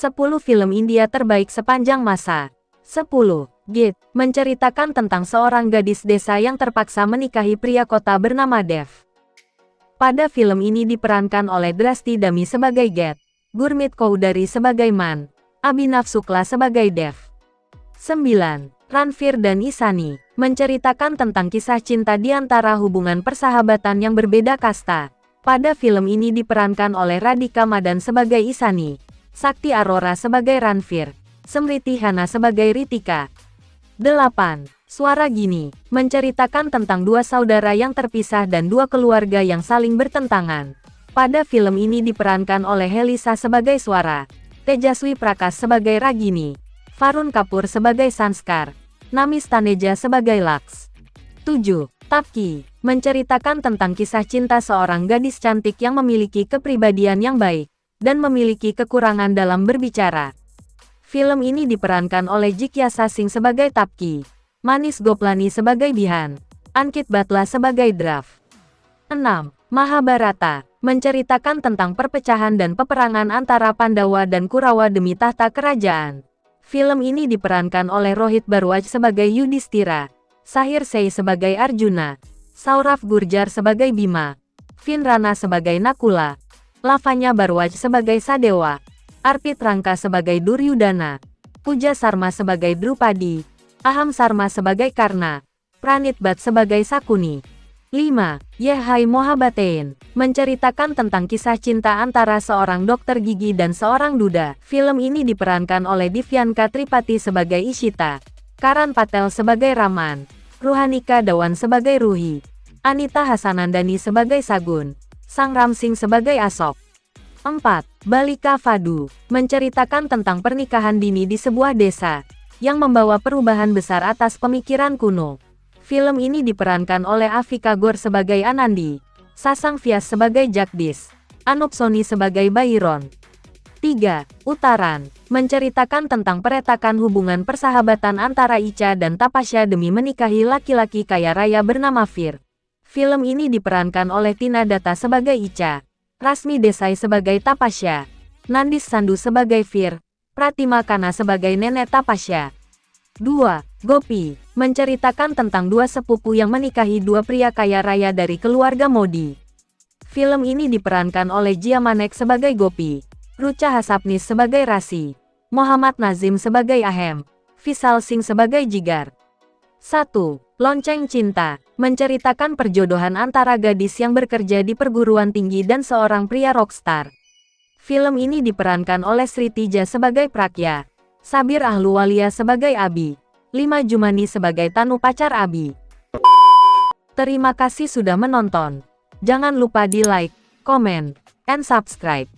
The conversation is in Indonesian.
10 film India terbaik sepanjang masa. 10. Git, menceritakan tentang seorang gadis desa yang terpaksa menikahi pria kota bernama Dev. Pada film ini diperankan oleh Drashti Dami sebagai Get, Gurmeet Koudari sebagai Man, Abhinav Shukla sebagai Dev. 9. Ranveer dan Isani, menceritakan tentang kisah cinta di antara hubungan persahabatan yang berbeda kasta. Pada film ini diperankan oleh Radhika Madan sebagai Isani, Sakti Arora sebagai Ranveer, Smriti Hana sebagai Ritika. 8. Suara Gini, menceritakan tentang dua saudara yang terpisah dan dua keluarga yang saling bertentangan. Pada film ini diperankan oleh Helisa sebagai Suara, Tejaswi Prakash sebagai Ragini, Varun Kapoor sebagai Sanskar, Namis Taneja sebagai Laks. 7. Tapki, menceritakan tentang kisah cinta seorang gadis cantik yang memiliki kepribadian yang baik, dan memiliki kekurangan dalam berbicara. Film ini diperankan oleh Jikyasa Singh sebagai Tapki, Manish Goplani sebagai Bihan, Ankit Batla sebagai Drav. 6. Mahabharata, menceritakan tentang perpecahan dan peperangan antara Pandawa dan Kurawa demi tahta kerajaan. Film ini diperankan oleh Rohit Bharwaj sebagai Yudhishthira, Sahir Sei sebagai Arjuna, Saurav Gurjar sebagai Bima, Vin Rana sebagai Nakula, Lavanya Bharwaj sebagai Sadewa, Arpit Rangka sebagai Duryudana, Pooja Sharma sebagai Drupadi, Aham Sharma sebagai Karna, Pranit Bhatt sebagai Sakuni. 5. Ye Hai Mohabbatein, menceritakan tentang kisah cinta antara seorang dokter gigi dan seorang duda. Film ini diperankan oleh Divyanka Tripati sebagai Ishita, Karan Patel sebagai Raman, Ruhanika Dawan sebagai Ruhi, Anita Hasanandani sebagai Sagun, Sangram Singh sebagai Asok. 4. Balika Fadu, menceritakan tentang pernikahan dini di sebuah desa, yang membawa perubahan besar atas pemikiran kuno. Film ini diperankan oleh Avika Gor sebagai Anandi, Sasang Vyas sebagai Jagdish, Anup Soni sebagai Bairon. 3. Utaran, menceritakan tentang peretakan hubungan persahabatan antara Icha dan Tapasya demi menikahi laki-laki kaya raya bernama Fir. Film ini diperankan oleh Tina Data sebagai Icha, Rasmi Desai sebagai Tapasya, Nandis Sandhu sebagai Fir, Pratima Kana sebagai nenek Tapasya. 2. Gopi, menceritakan tentang dua sepupu yang menikahi dua pria kaya raya dari keluarga Modi. Film ini diperankan oleh Jia Manek sebagai Gopi, Rucha Hasapnis sebagai Rasi, Muhammad Nazim sebagai Ahem, Vishal Singh sebagai Jigar. 1. Lonceng Cinta, menceritakan perjodohan antara gadis yang bekerja di perguruan tinggi dan seorang pria rockstar. Film ini diperankan oleh Sri Tija sebagai Prakya, Sabir Ahluwalia sebagai Abi, Lima Jumani sebagai Tanu pacar Abi. Terima kasih sudah menonton. Jangan lupa di like, comment, and subscribe.